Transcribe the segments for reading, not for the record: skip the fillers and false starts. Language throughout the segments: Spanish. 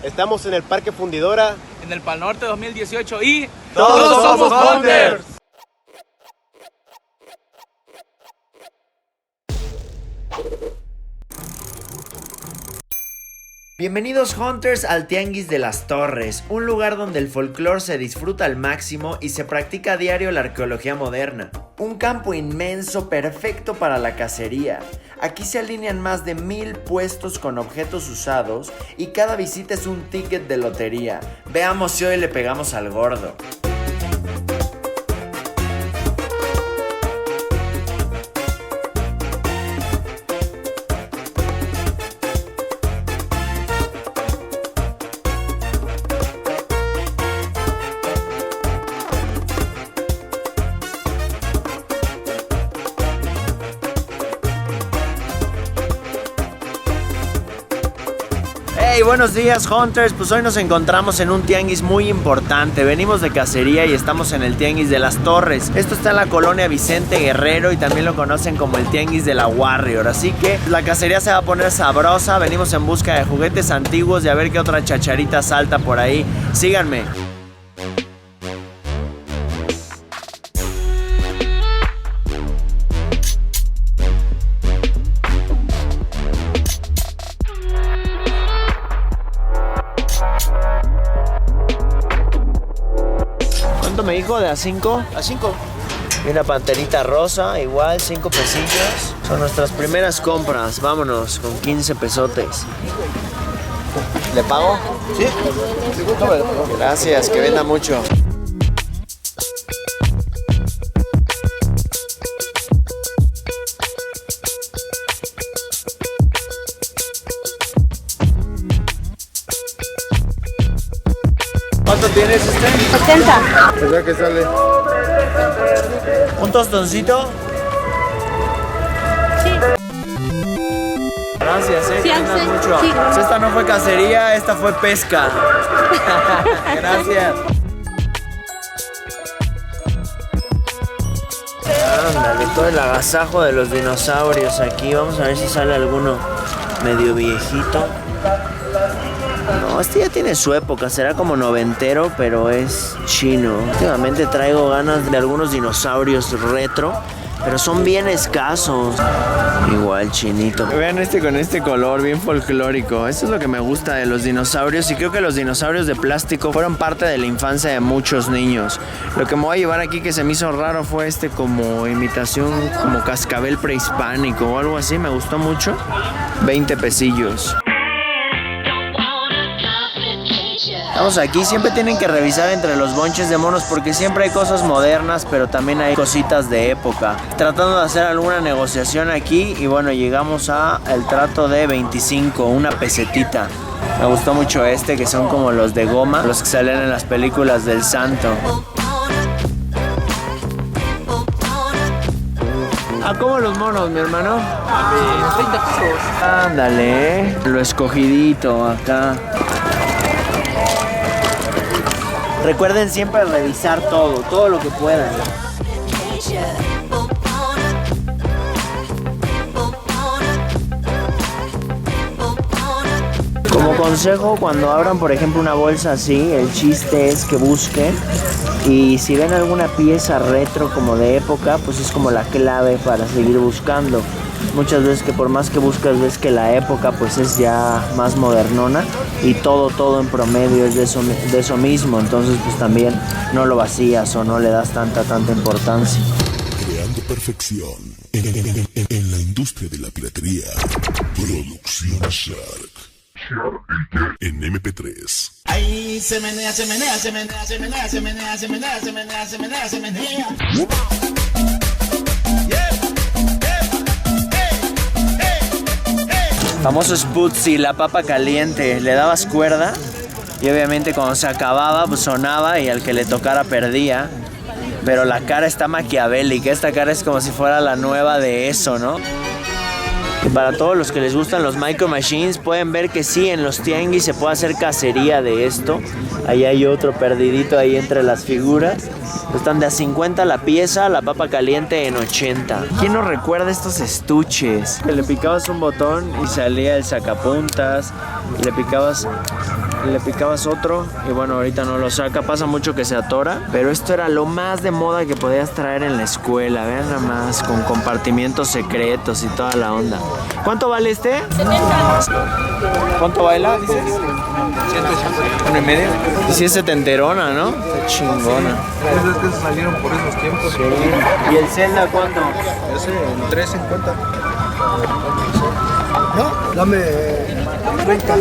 Estamos en el Parque Fundidora, en el Pal Norte 2018 y ¡todos somos Hunters! Bienvenidos Hunters al Tianguis de las Torres, un lugar donde el folclore se disfruta al máximo y se practica a diario la arqueología moderna. Un campo inmenso perfecto para la cacería. Aquí se alinean más de 1000 puestos con objetos usados y cada visita es un ticket de lotería. Veamos si hoy le pegamos al gordo. Hey, buenos días Hunters, pues hoy nos encontramos en un tianguis muy importante. Venimos de cacería y estamos en el Tianguis de las Torres. Esto está en la colonia Vicente Guerrero y también lo conocen como el Tianguis de la Warrior. Así que la cacería se va a poner sabrosa. Venimos en busca de juguetes antiguos y a ver qué otra chacharita salta por ahí. Síganme. ¿Cuánto me dijo? ¿De a 5? A 5. Y una panterita rosa, igual, 5 pesillos. Son nuestras primeras compras. Vámonos, con 15 pesotes. ¿Le pago? ¿Sí? Gracias, que venda mucho. ¿Cuánto tienes este? 80. ¿Verdad que sale? ¿Un tostoncito? Sí. Gracias, Sí, que vendas sí. mucho. Sí. Pues esta no fue cacería, esta fue pesca. Gracias. Ándale, todo el agasajo de los dinosaurios aquí. Vamos a ver si sale alguno medio viejito. No, este ya tiene su época, será como noventero, pero es chino. Últimamente traigo ganas de algunos dinosaurios retro, pero son bien escasos. Igual chinito. Vean este con este color bien folclórico. Eso es lo que me gusta de los dinosaurios y creo que los dinosaurios de plástico fueron parte de la infancia de muchos niños. Lo que me voy a llevar aquí que se me hizo raro fue este como imitación, como cascabel prehispánico o algo así. Me gustó mucho. 20 pesillos. Estamos aquí, siempre tienen que revisar entre los bonches de monos porque siempre hay cosas modernas, pero también hay cositas de época. Tratando de hacer alguna negociación aquí y bueno, llegamos a el trato de 25, una pesetita. Me gustó mucho este, que son como los de goma, los que salen en las películas del santo. ¿A cómo los monos, mi hermano? 30 pesos. Ándale, lo escogidito acá. Recuerden siempre revisar todo lo que puedan. Como consejo, cuando abran por ejemplo una bolsa así, el chiste es que busquen y si ven alguna pieza retro como de época, pues es como la clave para seguir buscando. Muchas veces que por más que buscas ves que la época pues es ya más modernona y todo en promedio es de eso mismo, entonces pues también no lo vacías o no le das tanta importancia. Creando perfección en la industria de la piratería. Producción Shark. En MP3. Ahí se menea, se menea, se menea, se menea, se menea, se menea, se menea, se menea, se menea. Famoso Sputzi, la papa caliente. Le dabas cuerda y obviamente cuando se acababa pues sonaba y al que le tocara perdía. Pero la cara está maquiavélica. Esta cara es como si fuera la nueva de eso, ¿no? Y para todos los que les gustan los Micro Machines, pueden ver que sí, en los tianguis se puede hacer cacería de esto. Ahí hay otro perdidito ahí entre las figuras. Están de a 50 la pieza, la papa caliente en 80. ¿Quién nos recuerda estos estuches? Que le picabas un botón y salía el sacapuntas. Y le picabas le picabas otro y bueno, ahorita no lo saca. Pasa mucho que se atora, pero esto era lo más de moda que podías traer en la escuela. Vean nada más, con compartimientos secretos y toda la onda. ¿Cuánto vale este? 70. ¿Cuánto baila, dices? 1.5. Y si es setenterona, ¿no? Está chingona. Esas que salieron por esos tiempos. Sí. ¿Y el Zelda cuánto? Ese en 3.50. No, dame 30.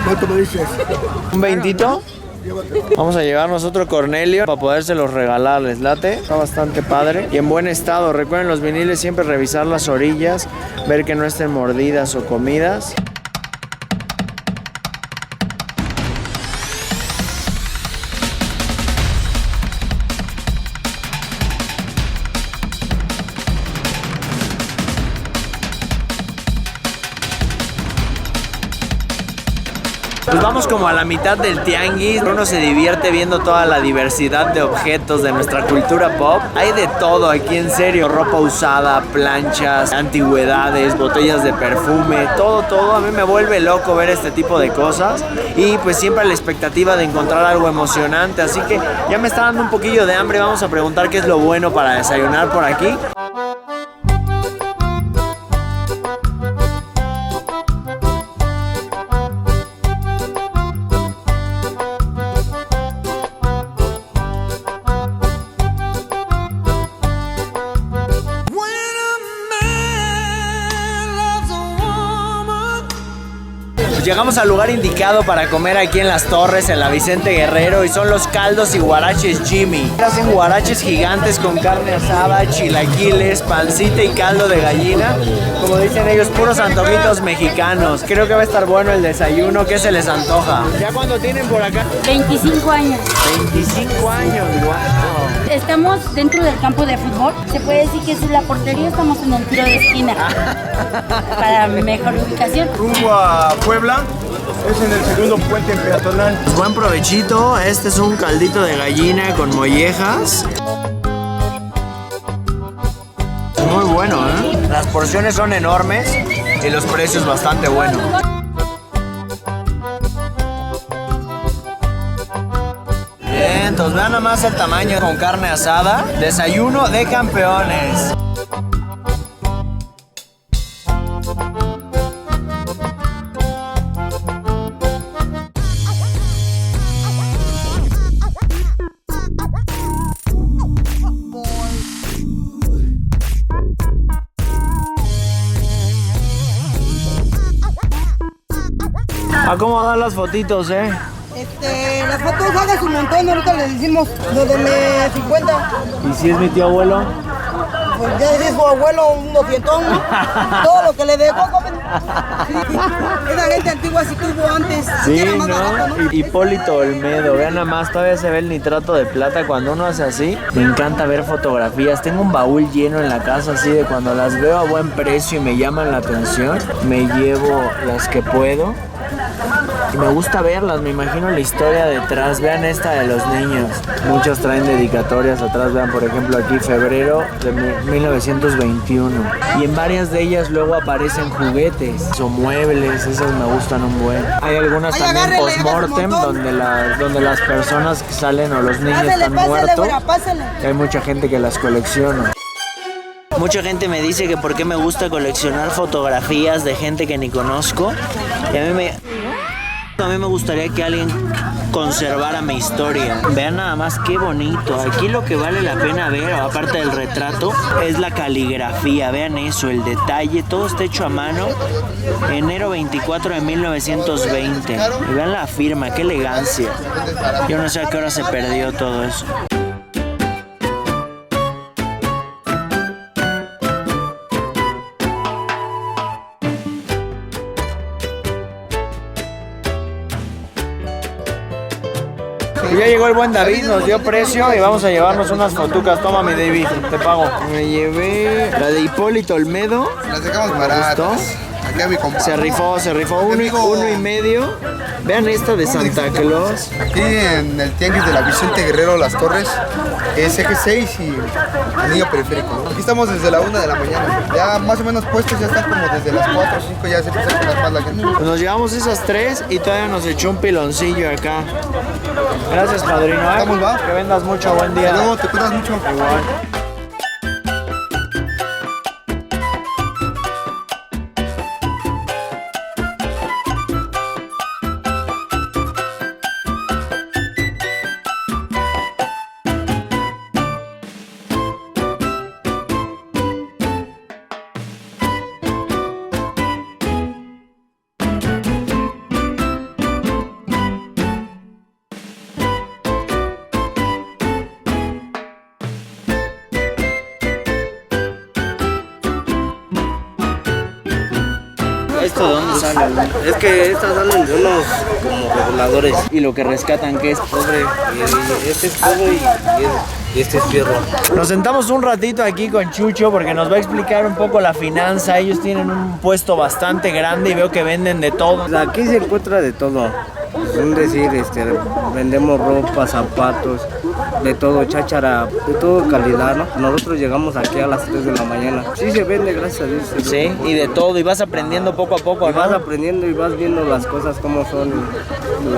¿Cuánto me dices? ¿Un 20? Vamos a llevarnos otro Cornelio para podérselos regalar, ¿les late? Está bastante padre y en buen estado. Recuerden los viniles siempre revisar las orillas, ver que no estén mordidas o comidas. Pues vamos como a la mitad del tianguis. Uno se divierte viendo toda la diversidad de objetos de nuestra cultura pop. Hay de todo aquí, en serio. Ropa usada, planchas, antigüedades, botellas de perfume, todo. A mí me vuelve loco ver este tipo de cosas. Y pues siempre la expectativa de encontrar algo emocionante. Así que ya me está dando un poquillo de hambre. Vamos a preguntar qué es lo bueno para desayunar por aquí. Llegamos al lugar indicado para comer aquí en Las Torres, en la Vicente Guerrero, y son los caldos y guaraches Jimmy. Hacen guaraches gigantes con carne asada, chilaquiles, pancita y caldo de gallina. Como dicen ellos, puros antojitos mexicanos. Creo que va a estar bueno el desayuno. ¿Qué se les antoja? ¿Ya cuánto tienen por acá? 25 años. 25 años, wow. Estamos dentro del campo de fútbol. Se puede decir que es la portería, estamos en el tiro de esquina. Para mejor ubicación. Rumbo a Puebla. Es en el segundo puente peatonal. Buen provechito. Este es un caldito de gallina con mollejas. Muy bueno, ¿eh? Las porciones son enormes y los precios bastante buenos. Bien, entonces vean nada más el tamaño con carne asada. Desayuno de campeones. ¿A cómo dan las fotitos, Las fotos hagas un montón, ahorita les decimos lo de 50. ¿Y si es mi tío abuelo? Pues ya es su abuelo, un 200, ¿no? Todo lo que le dejó, joven. Sí. Esa gente antigua sí tuvo antes. Sí, era más barato, ¿no? Hipólito Olmedo, vean nada más, todavía se ve el nitrato de plata cuando uno hace así. Me encanta ver fotografías, tengo un baúl lleno en la casa así de cuando las veo a buen precio y me llaman la atención, me llevo las que puedo. Y me gusta verlas, me imagino la historia detrás. Vean esta de los niños. Muchas traen dedicatorias atrás. Vean, por ejemplo, aquí febrero de 1921. Y en varias de ellas luego aparecen juguetes o muebles. Esas me gustan un buen. Hay algunas también post-mortem donde las personas que salen o los niños están muertos. Y hay mucha gente que las colecciona. Mucha gente me dice que por qué me gusta coleccionar fotografías de gente que ni conozco. Y a mí me gustaría que alguien conservara mi historia. Vean nada más qué bonito. Aquí lo que vale la pena ver, aparte del retrato, es la caligrafía. Vean eso, el detalle. Todo está hecho a mano. Enero 24 de 1920. Y vean la firma, qué elegancia. Yo no sé a qué hora se perdió todo eso. Ya llegó el buen David, nos dio precio y vamos a llevarnos unas fotucas. Toma mi David, te pago. Me llevé la de Hipólito Olmedo. Las dejamos baratas. Aquí a mi compa. Se rifó uno y medio. Vean esta de Santa Claus. Aquí en el tianguis de la Vicente Guerrero Las Torres, que es eje 6 y anillo periférico. Aquí estamos desde la 1 de la mañana. Ya más o menos puestos ya están como desde las 4 o 5, ya se empieza a poner más la gente. Pues nos llevamos esas 3 y todavía nos echó un piloncillo acá. Gracias, padrino. ¿Cómo va? Que vendas mucho, buen día. Hasta luego, te cuidas mucho. Igual. ¿Esto de dónde sale? Es que estas salen de unos como reguladores. ¿Y lo que rescatan qué es? Cobre, y este es cobre y este es fierro. Nos sentamos un ratito aquí con Chucho porque nos va a explicar un poco la finanza. Ellos tienen un puesto bastante grande y veo que venden de todo. Aquí se encuentra de todo. Es un decir, vendemos ropa, zapatos, de todo, cháchara, de todo calidad, ¿no? Nosotros llegamos aquí a las 3 de la mañana. Sí se vende, gracias a Dios. Sí, y de todo, y vas aprendiendo poco a poco, y ¿no? vas aprendiendo y vas viendo las cosas como son.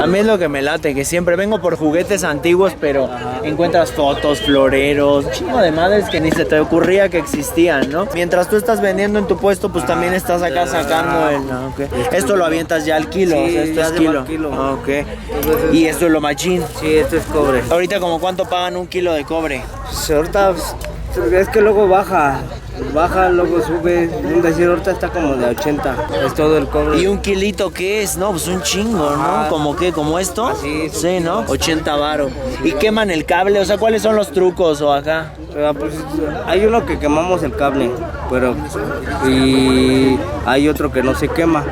A mí es lo que me late, que siempre vengo por juguetes antiguos, pero encuentras fotos, floreros, chingo de madres que ni se te ocurría que existían, ¿no? Mientras tú estás vendiendo en tu puesto, pues también estás acá sacando el... Okay. Esto lo avientas ya al kilo, sí, esto es kilo. Ok. Entonces, ¿Y esto es lo machín? Sí, esto es cobre. Ahorita, ¿como cuánto pagan un kilo de cobre? Ahorita es que luego baja, luego sube. Es decir, ahorita está como de 80. Es todo el cobre. ¿Y un kilito qué es? No, pues un chingo, ¿no? ¿Como qué? ¿Como esto? Así, sí, ¿no? 80 varos. ¿Y queman el cable? O sea, ¿cuáles son los trucos o acá? Pues, hay uno que quemamos el cable, pero y hay otro que no se quema.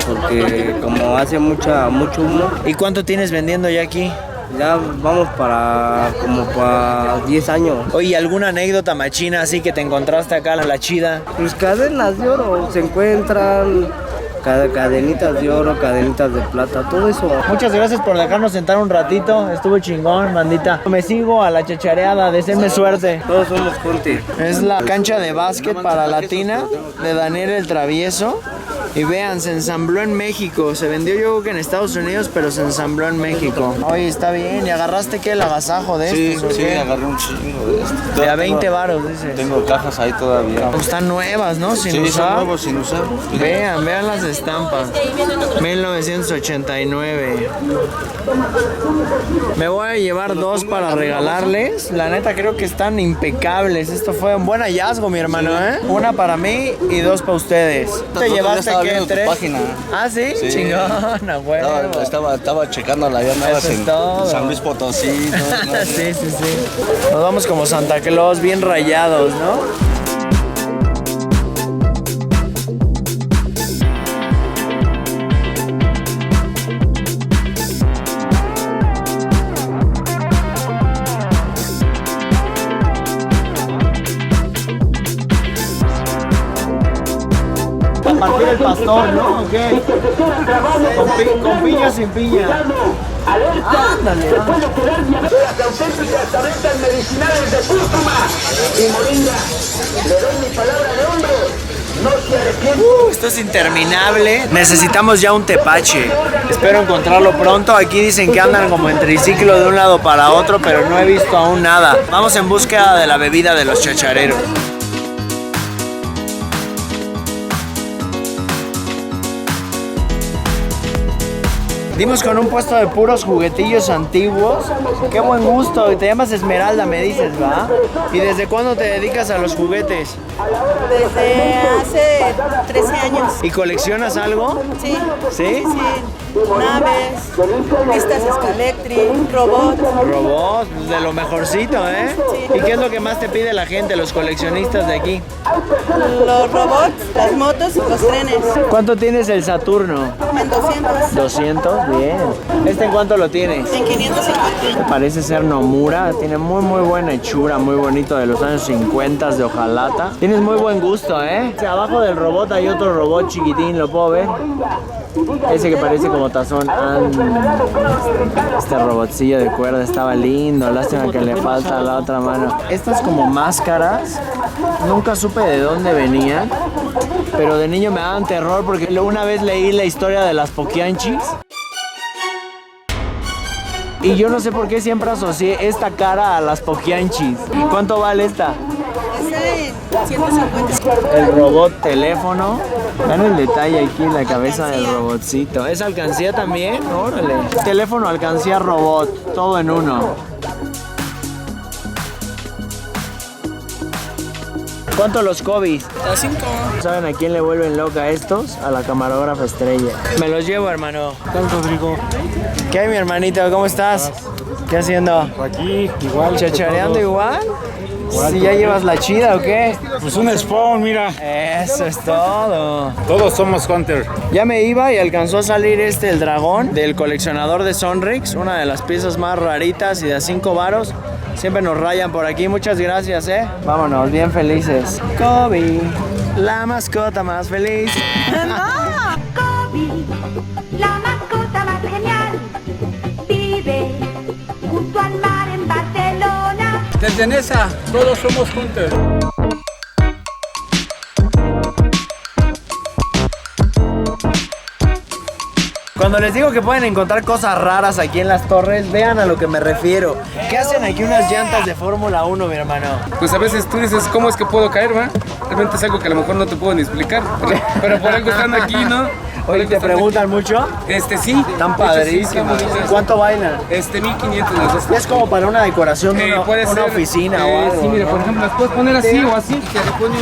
Porque como hace mucho humo. ¿Y cuánto tienes vendiendo ya aquí? Ya vamos para 10 años. Oye, ¿alguna anécdota machina así que te encontraste acá, la chida? Pues cadenas de oro se encuentran, cadenitas de oro, cadenitas de plata, todo eso. Muchas gracias por dejarnos sentar un ratito, estuvo chingón, bandita. Me sigo a la chachareada, deseenme suerte. Todos somos Conti. Es la cancha de básquet para Latina de Daniel el Travieso. Y vean, se ensambló en México. Se vendió yo creo que en Estados Unidos, pero se ensambló en México. Oye, está bien. ¿Y agarraste qué? ¿El agasajo de estos? Sí, agarré un chingo de estos. De a 20 varos, dices. Tengo cajas ahí todavía. Pues están nuevas, ¿no? Sin usar. Son nuevos sin usar. Vean las estampas. 1989. Me voy a llevar 2 para regalarles. La neta creo que están impecables. Esto fue un buen hallazgo, mi hermano, ¿eh? Una para mí y 2 para ustedes. ¿Te llevaste qué? 3. Página. Ah, sí, chingona, bueno. Estaba checándola ya nada en San Luis Potosí. No, sí. Nos vamos como Santa Claus, bien rayados, ¿no? Partir el pastor, ¿no? Ok. Con piña o sin piña. Ándale. Las auténticas tabletas medicinales de cúrcuma y moringa. Le doy mi palabra de hombre. No se arrepiente. Esto es interminable. Necesitamos ya un tepache. Espero encontrarlo pronto. Aquí dicen que andan como en triciclo de un lado para otro, pero no he visto aún nada. Vamos en búsqueda de la bebida de los chachareros. Dimos con un puesto de puros juguetillos antiguos. Qué buen gusto. Y te llamas Esmeralda, me dices, ¿va? ¿Y desde cuándo te dedicas a los juguetes? Desde hace 13 años. ¿Y coleccionas algo? Sí. ¿Sí? Sí. Naves, pistas Scalectric, robots. Robots, de lo mejorcito, ¿eh? Sí. ¿Y qué es lo que más te pide la gente, los coleccionistas de aquí? Los robots, las motos y los trenes. ¿Cuánto tienes el Saturno? En 200. 200. Bien. ¿Este en cuánto lo tienes? En 550. Parece ser Nomura, tiene muy buena hechura, muy bonito, de los años 50 de hojalata. Tienes muy buen gusto, ¿eh? Abajo del robot hay otro robot chiquitín, ¿lo puedo ver? Ese que parece como tazón. Este robotcillo de cuerda estaba lindo, lástima que le falta la otra mano. Estas como máscaras, nunca supe de dónde venían, pero de niño me daban terror porque una vez leí la historia de las poquianchis. Y yo no sé por qué siempre asocié esta cara a las poquianchis. ¿Cuánto vale esta? Ese 150. El robot teléfono. Vean el detalle aquí en la cabeza del robotcito. ¿Es alcancía también? Órale. Teléfono, alcancía, robot. Todo en uno. ¿Cuánto los Cobis? A 5. ¿Saben a quién le vuelven loca estos? A la camarógrafa estrella. Me los llevo, hermano. ¿Qué tal, Rodrigo? ¿Qué hay, mi hermanito? ¿Cómo estás? ¿Qué haciendo? Aquí, igual. ¿Chachareando igual? ¿Si ya llevas la chida o qué? Pues un spawn, mira. Eso es todo. Todos somos Hunter. Ya me iba y alcanzó a salir el dragón del coleccionador de Sonrix, una de las piezas más raritas y de a 5 varos. Siempre nos rayan por aquí, muchas gracias, Vámonos, bien felices. Kobe, la mascota más feliz. Kobe, la mascota más genial, vive junto al mar en Barcelona. Desde Nesa, todos somos Hunter. Cuando les digo que pueden encontrar cosas raras aquí en las torres, vean a lo que me refiero. ¿Qué hacen aquí unas llantas de Fórmula 1, mi hermano? Pues a veces tú dices, ¿cómo es que puedo caer, va? Realmente es algo que a lo mejor no te puedo ni explicar, pero por algo están aquí, ¿no? Oye, ¿te preguntan mucho? Sí. Están padrísimas. ¿Cuánto bailan? 1500 las dos. Es como para una decoración de una oficina o algo. Sí, mira, por ejemplo, las puedes poner así o así.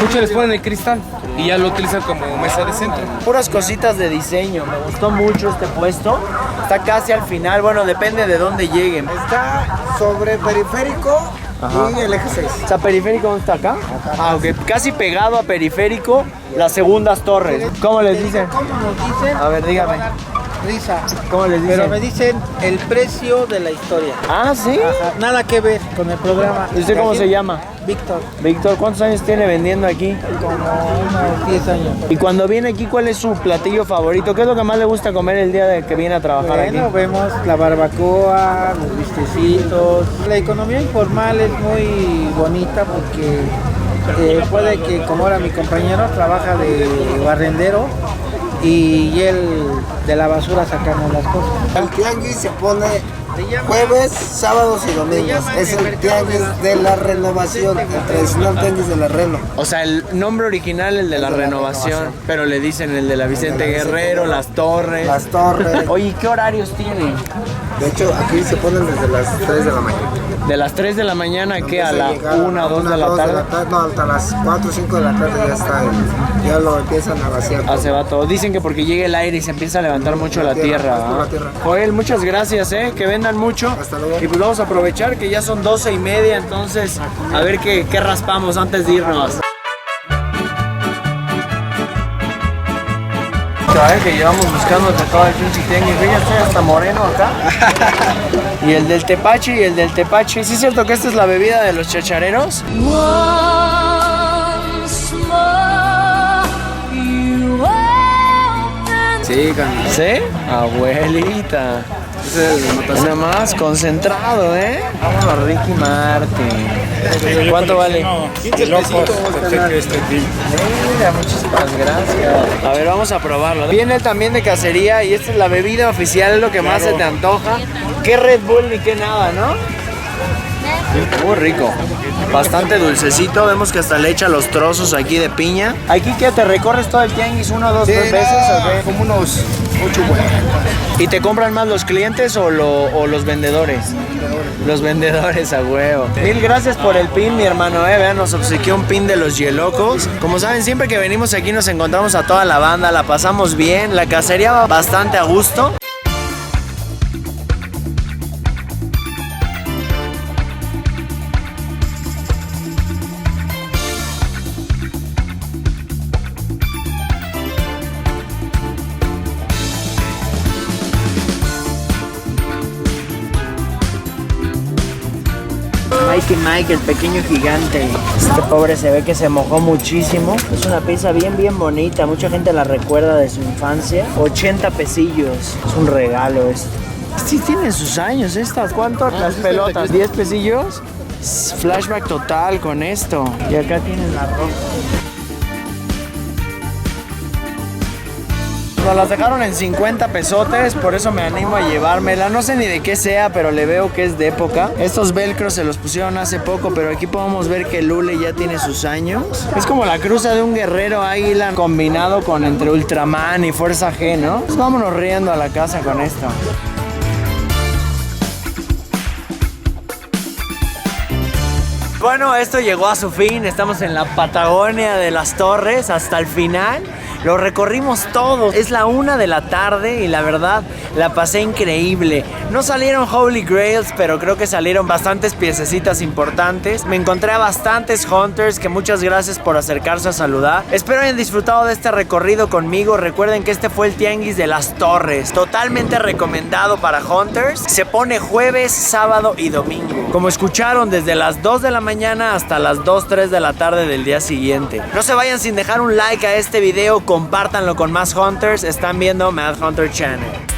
Muchos les ponen el cristal y ya lo utilizan como mesa de centro. Puras cositas de diseño. Me gustó mucho este puesto. Está casi al final. Bueno, depende de dónde lleguen. Está sobre Periférico. Ajá. Y el eje 6. O sea, ¿Periférico dónde está acá? Ah, ok. Casi pegado a Periférico, las segundas torres. ¿Cómo les dicen? ¿Cómo nos dicen? A ver, dígame. Risa. ¿Cómo les dicen? Pero me dicen el precio de la historia. Ah, ¿sí? Ajá. Nada que ver con el programa. ¿Y usted cómo se llama? Víctor. Víctor, ¿cuántos años tiene vendiendo aquí? Como unos 10 años. Y cuando viene aquí, ¿cuál es su platillo favorito? ¿Qué es lo que más le gusta comer el día de que viene a trabajar aquí? Bueno, vemos la barbacoa, los bistecitos. La economía informal es muy bonita porque puede que, como ahora mi compañero trabaja de barrendero, y él de la basura sacamos las cosas. El tianguis se pone jueves, sábados y domingos. Es el tianguis de la renovación, el tradicional tianguis de la Reno. O sea, el nombre original, el de la renovación, pero le dicen el de la Vicente Guerrero, las torres. Las torres. Oye, ¿qué horarios tienen? De hecho, aquí se ponen desde las 3 de la mañana. ¿De las 3 de la mañana qué? ¿A la 1, 2 de la tarde? No, hasta las 4 o 5 de la tarde ya está. Ya lo empiezan a vaciar. Ah, se va todo. Dicen que porque llega el aire y se empieza a levantar mucho la tierra. Joel, muchas gracias, que vendan mucho. Hasta luego. Y pues vamos a aprovechar que ya son 12:30, entonces a ver qué raspamos antes de irnos. Que llevamos buscándote todo el pinche tianguis. Ya estoy hasta moreno acá. Y el del tepache y el del tepache. ¿Sí es cierto que esta es la bebida de los chachareros? Sí, Candy. ¿Sí? Abuelita. Nada más concentrado, Vámonos, Ricky Martin. ¿Cuánto vale? 15 locos. Mira, muchísimas gracias. A ver, vamos a probarlo. Viene también de cacería y esta es la bebida oficial, es lo que más se te antoja. Qué Red Bull ni qué nada, ¿no? Muy rico. Bastante dulcecito. Vemos que hasta le echa los trozos aquí de piña. ¿Aquí qué? ¿Te recorres todo el tianguis 1, 2, 3 veces o qué? Como unos 8 huevos. ¿Y te compran más los clientes o los vendedores? Los vendedores, a huevo. Mil gracias por el pin, mi hermano, Vean, nos obsequió un pin de los Yelocos. Como saben, siempre que venimos aquí nos encontramos a toda la banda, la pasamos bien, la cacería va bastante a gusto. Mikey Mike, el pequeño gigante. Este pobre se ve que se mojó muchísimo. Es una pieza bien bonita. Mucha gente la recuerda de su infancia. 80 pesillos. Es un regalo esto. Sí tienen sus años estas. ¿Cuánto? Las pelotas. 10 pesillos. Flashback total con esto. Y acá tienen la ropa. Nos las dejaron en 50 pesotes, por eso me animo a llevármela. No sé ni de qué sea, pero le veo que es de época. Estos velcros se los pusieron hace poco, pero aquí podemos ver que el hule ya tiene sus años. Es como la cruza de un guerrero águila combinado con entre Ultraman y Fuerza G, ¿no? Pues vámonos riendo a la casa con esto. Bueno, esto llegó a su fin. Estamos en la Patagonia de las Torres hasta el final. Lo recorrimos todo. Es la 1 de la tarde y la verdad la pasé increíble. No salieron Holy Grails, pero creo que salieron bastantes piececitas importantes. Me encontré a bastantes hunters que muchas gracias por acercarse a saludar. Espero hayan disfrutado de este recorrido conmigo. Recuerden que este fue el Tianguis de las Torres. Totalmente recomendado para hunters. Se pone jueves, sábado y domingo. Como escucharon, desde las 2 de la mañana hasta las 2, 3 de la tarde del día siguiente. No se vayan sin dejar un like a este video. Compártanlo con más hunters. Están viendo Mad Hunter Channel.